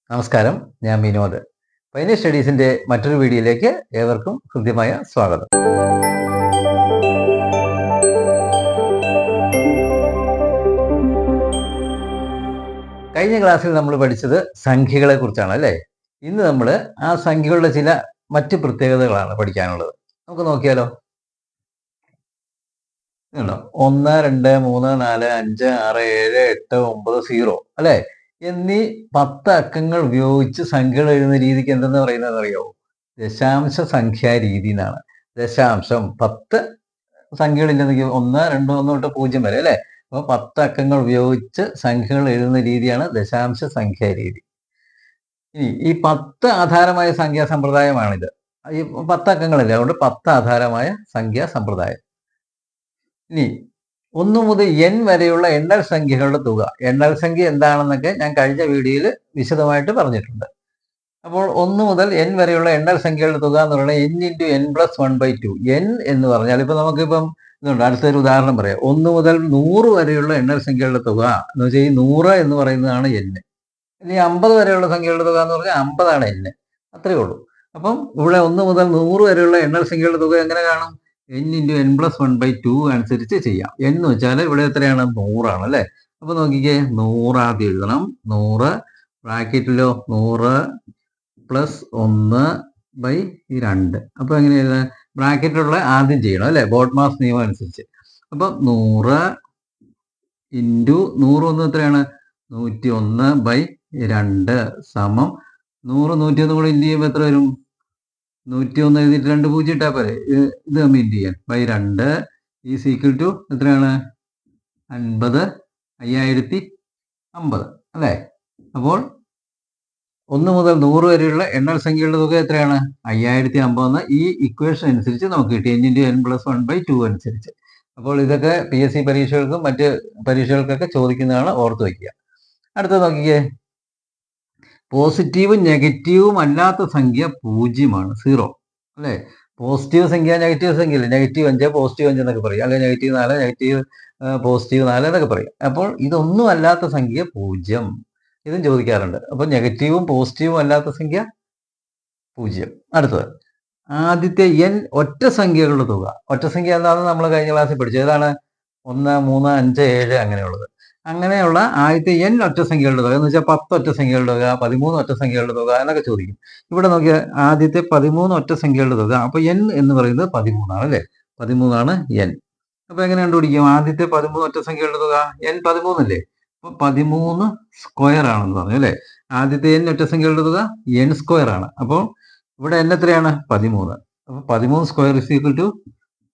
നമസ്കാരം, ഞാൻ വിനോദ്. പൈനീർ സ്റ്റഡീസിന്റെ മറ്റൊരു വീഡിയോയിലേക്ക് ഏവർക്കും ഹൃദ്യമായ സ്വാഗതം. കഴിഞ്ഞ ക്ലാസ്സിൽ നമ്മൾ പഠിച്ചത് സംഖ്യകളെ കുറിച്ചാണ് അല്ലേ? ഇന്ന് നമ്മൾ ആ സംഖ്യകളുടെ ചില മറ്റ് പ്രത്യേകതകളാണ് പഠിക്കാനുള്ളത്. നമുക്ക് നോക്കിയാലോ? 1, 2, 3, 4, 5, 6, 7, 8, 9, 0 അല്ലേ? എന്നീ 10 അക്കങ്ങൾ ഉപയോഗിച്ച് സംഖ്യകൾ എഴുതുന്ന രീതിക്ക് എന്തെന്ന് പറയുന്നത് അറിയാവോ? ദശാംശ സംഖ്യാ രീതി എന്നാണ്. ദശാംശം 10 സംഖ്യകളില്ലെന്നെങ്കിൽ 1, 2, 1 തൊട്ട് 0 വരെ അല്ലേ? അപ്പോൾ 10 അക്കങ്ങൾ ഉപയോഗിച്ച് സംഖ്യകൾ എഴുതുന്ന രീതിയാണ് ദശാംശ സംഖ്യാ രീതി. ഇനി ഈ 10 ആധാരമായ സംഖ്യാ സമ്പ്രദായമാണിത്. ഈ 10 അക്കങ്ങളല്ലേ, അതുകൊണ്ട് 10 ആധാരമായ സംഖ്യാ സമ്പ്രദായം. ഇനി 1 മുതൽ n വരെയുള്ള എണ്ണൽ സംഖ്യകളുടെ തുക. എണ്ണൽ സംഖ്യ എന്താണെന്നൊക്കെ ഞാൻ കഴിഞ്ഞ വീഡിയോയിൽ വിശദമായിട്ട് പറഞ്ഞിട്ടുണ്ട്. അപ്പോൾ 1 മുതൽ n വരെയുള്ള എണ്ണൽ സംഖ്യകളുടെ തുക എന്ന് പറയുന്നത് n × n+1/2. n എന്ന് പറഞ്ഞാൽ ഇപ്പം നമുക്കിപ്പം ഇതുണ്ട്. അടുത്തൊരു ഉദാഹരണം പറയാം. 1 മുതൽ 100 വരെയുള്ള എണ്ണൽ സംഖ്യകളുടെ തുക എന്ന് വെച്ചാൽ ഈ 100 എന്ന് പറയുന്നതാണ് n. ഇനി 50 വരെയുള്ള സംഖ്യകളുടെ തുക എന്ന് പറഞ്ഞാൽ 50 ആണ് n. അത്രയേ ഉള്ളൂ. അപ്പം ഇവിടെ 1 മുതൽ 100 വരെയുള്ള എണ്ണൽ സംഖ്യകളുടെ തുക എങ്ങനെ കാണും? n × n+1/2 അനുസരിച്ച് ചെയ്യാം. n എന്ന് വെച്ചാൽ ഇവിടെ എത്രയാണ്? 100 ആണ് അല്ലേ? അപ്പൊ നോക്കിക്കേ, 100 ആദ്യം എഴുതണം. 100 ബ്രാക്കറ്റിലോ 100 + 1/2. അപ്പൊ എങ്ങനെ എഴുതാം? ബ്രാക്കറ്റിലുള്ള ആദ്യം ചെയ്യണം അല്ലേ? ബോഡ്മാസ് നിയമം അനുസരിച്ച്. അപ്പൊ 100 × 100 ഒന്ന് എത്രയാണ്? 101/2 സമം 100 101 കൂടെ ഇൻറ്റു ചെയ്യുമ്പോൾ എത്ര വരും? 101 എഴുതിയിട്ട് 2 0 ഇട്ടാൽ പോരെ? ഇത് തമ്മിൽ ഇൻറ്റു ചെയ്യാൻ. 2 ഈസ് ഈക്വൽ ടു എത്രയാണ്? 50 5050 അല്ലേ? അപ്പോൾ 1 മുതൽ 100 വരെയുള്ള എണ്ണൽ സംഖ്യകളുടെ തുക എത്രയാണ്? 5050 ഈ ഇക്വേഷൻ അനുസരിച്ച് നമുക്ക് കിട്ടി. n × n+1/2 അനുസരിച്ച്. അപ്പോൾ ഇതൊക്കെ PSC പരീക്ഷകൾക്കും മറ്റ് പരീക്ഷകൾക്കൊക്കെ ചോദിക്കുന്നതാണ്, ഓർത്ത് വയ്ക്കുക. അടുത്ത നോക്കിക്കേ, പോസിറ്റീവും നെഗറ്റീവും അല്ലാത്ത സംഖ്യ 0 0 അല്ലേ? പോസിറ്റീവ് സംഖ്യ നെഗറ്റീവ് സംഖ്യ അല്ലേ? -5 +5 എന്നൊക്കെ പറയും, അല്ലെങ്കിൽ -4 +4 എന്നൊക്കെ പറയും. അപ്പോൾ ഇതൊന്നും അല്ലാത്ത സംഖ്യ 0. ഇതും ചോദിക്കാറുണ്ട്. അപ്പോൾ നെഗറ്റീവും പോസിറ്റീവും അല്ലാത്ത സംഖ്യ 0. അടുത്തത്, ആദ്യത്തെ n ഒറ്റ സംഖ്യകളുടെ തുക. ഒറ്റ സംഖ്യ എന്താണെന്ന് നമ്മൾ കഴിഞ്ഞ ക്ലാസ്സിൽ പഠിച്ചു. ഏതാണ്? 1, 3, 5, 7 അങ്ങനെയുള്ളത്. അങ്ങനെയുള്ള ആദ്യത്തെ n ഒറ്റ സംഖ്യകളുടെ തുക എന്ന് വെച്ചാൽ 10 ഒറ്റ സംഖ്യകളുടെ തുക, 13 ഒറ്റ സംഖ്യകളുടെ തുക എന്നൊക്കെ ചോദിക്കും. ഇവിടെ നോക്കിയാൽ ആദ്യത്തെ 13 ഒറ്റ സംഖ്യകളുടെ തുക. അപ്പൊ n എന്ന് പറയുന്നത് 13 ആണ് അല്ലേ? 13 ആണ് n. അപ്പൊ എങ്ങനെ കണ്ടുപിടിക്കും? ആദ്യത്തെ 13 ഒറ്റ സംഖ്യകളുടെ തുക n 13 അല്ലേ? അപ്പൊ 13 സ്ക്വയർ ആണെന്ന് പറഞ്ഞു അല്ലേ? ആദ്യത്തെ n ഒറ്റ സംഖ്യകളുടെ തുക n സ്ക്വയർ ആണ്. അപ്പോൾ ഇവിടെ n എത്രയാണ്? 13. അപ്പൊ 13 സ്ക്വയർ ഇസ് ഈക്വൽ ടു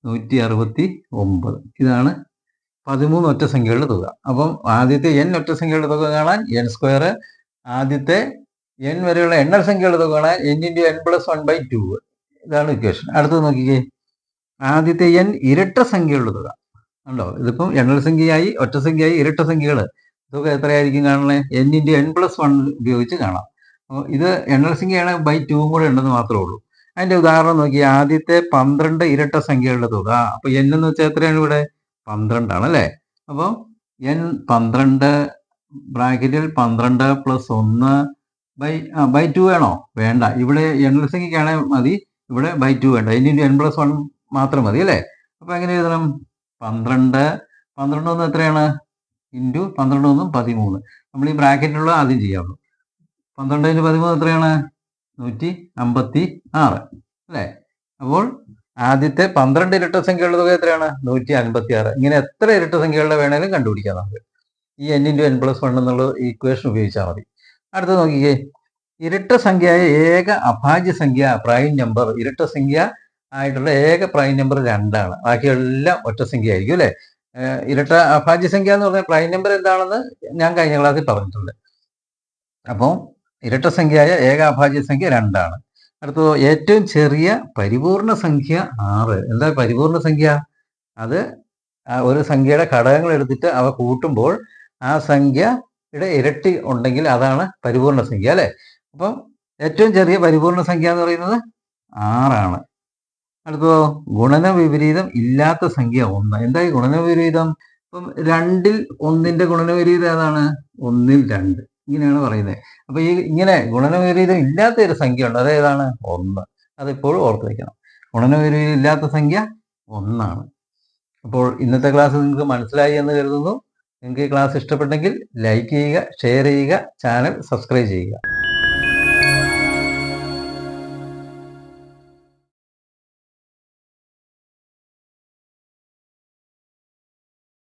169. ഇതാണ് 13 ഒറ്റ സംഖ്യകളുടെ തുക. അപ്പം ആദ്യത്തെ n ഒറ്റ സംഖ്യകളുടെ തുക കാണാൻ n സ്ക്വയർ, ആദ്യത്തെ n വരെയുള്ള എണ്ണൽ സംഖ്യകളുടെ തുക കാണാൻ n × n+1/2. ഇതാണ് ഇക്വേഷൻ. അടുത്തത് നോക്കിക്കേ, ആദ്യത്തെ n ഇരട്ട സംഖ്യകളുടെ തുക. ഉണ്ടോ? ഇതിപ്പം എണ്ണൽ സംഖ്യയായി, ഒറ്റ സംഖ്യയായി, ഇരട്ട സംഖ്യകൾ തുക എത്രയായിരിക്കും കാണണേ? n × n+1 ഉപയോഗിച്ച് കാണാം. അപ്പോൾ ഇത് എണ്ണൽ സംഖ്യയാണ്, /2 കൂടെ ഉണ്ടെന്ന് മാത്രമേ ഉള്ളൂ. അതിന്റെ ഉദാഹരണം നോക്കി, ആദ്യത്തെ 12 ഇരട്ട സംഖ്യകളുടെ തുക. അപ്പൊ n എന്ന് വെച്ചാൽ എത്രയാണ് ഇവിടെ? 12 ആണ് അല്ലേ? അപ്പോൾ n 12 ബ്രാക്കറ്റിൽ 12 + 1/2 വേണോ? വേണ്ട. ഇവിടെ എണ്ണൽ സംഖ്യക്കാണെങ്കിൽ മതി, ഇവിടെ /2 വേണ്ട. n × n+1 മാത്രം മതി അല്ലേ? അപ്പൊ എങ്ങനെ എഴുതണം? 12 12 എത്രയാണ്? ഇൻറ്റു 12 13. നമ്മൾ ഈ ബ്രാക്കറ്റിലുള്ള ആദ്യം ചെയ്യാവുള്ളൂ. 12 × 13 എത്രയാണ്? 156 അല്ലേ? അപ്പോൾ ആദ്യത്തെ 12 ഇരട്ട സംഖ്യകളുടെ തുക എത്രയാണ്? 156. ഇങ്ങനെ എത്ര ഇരട്ട സംഖ്യകളുടെ വേണേലും കണ്ടുപിടിക്കാം നമുക്ക്. ഈ n × n+1 എന്നുള്ള ഇക്വേഷൻ ഉപയോഗിച്ചാൽ മതി. അടുത്ത നോക്കിക്കേ, ഇരട്ട സംഖ്യയായ ഏക അഭാജ്യ സംഖ്യ പ്രൈം നമ്പർ. ഇരട്ട സംഖ്യ ആയിട്ടുള്ള ഏക പ്രൈം നമ്പർ 2 ആണ്. ബാക്കിയെല്ലാം ഒറ്റ സംഖ്യ ആയിരിക്കും അല്ലേ? ഇരട്ട അഭാജ്യ സംഖ്യ എന്ന് പറഞ്ഞാൽ പ്രൈം നമ്പർ എന്താണെന്ന് ഞാൻ കഴിഞ്ഞ ക്ലാസ്സിൽ പറഞ്ഞിട്ടുണ്ട്. അപ്പോൾ ഇരട്ട സംഖ്യയായ ഏക അഭാജ്യ സംഖ്യ 2 ആണ്. അടുത്തത്, ഏറ്റവും ചെറിയ പരിപൂർണ സംഖ്യ 6. എന്താ പരിപൂർണ സംഖ്യ? അത് ഒരു സംഖ്യയുടെ ഘടകങ്ങൾ എടുത്തിട്ട് അവ കൂട്ടുമ്പോൾ ആ സംഖ്യയുടെ ഇരട്ടി ഉണ്ടെങ്കിൽ അതാണ് പരിപൂർണ സംഖ്യ അല്ലേ? അപ്പം ഏറ്റവും ചെറിയ പരിപൂർണ സംഖ്യ എന്ന് പറയുന്നത് 6 ആണ്. അടുത്തതോ, ഗുണന വിപരീതം ഇല്ലാത്ത സംഖ്യ 1. എന്തായി ഗുണന വിപരീതം? ഇപ്പം 2ൽ 1ന്റെ ഗുണന വിപരീതം ഏതാണ്? 1ൽ 2. ഇങ്ങനെയാണ് പറയുന്നത്. അപ്പോൾ ഈ ഇങ്ങനെ ഗുണനവിപരീതം ഇല്ലാത്ത ഒരു സംഖ്യ ഉണ്ട്, അതേതാണ്? 1. അതെപ്പോഴും ഓർത്ത് വയ്ക്കണം. ഗുണനവിപരീതം ഇല്ലാത്ത സംഖ്യ 1 ആണ്. അപ്പോൾ ഇന്നത്തെ ക്ലാസ് നിങ്ങൾക്ക് മനസ്സിലായി എന്ന് കരുതുന്നു. നിങ്ങൾക്ക് ഈ ക്ലാസ് ഇഷ്ടപ്പെട്ടെങ്കിൽ ലൈക്ക് ചെയ്യുക, ഷെയർ ചെയ്യുക, ചാനൽ സബ്സ്ക്രൈബ് ചെയ്യുക.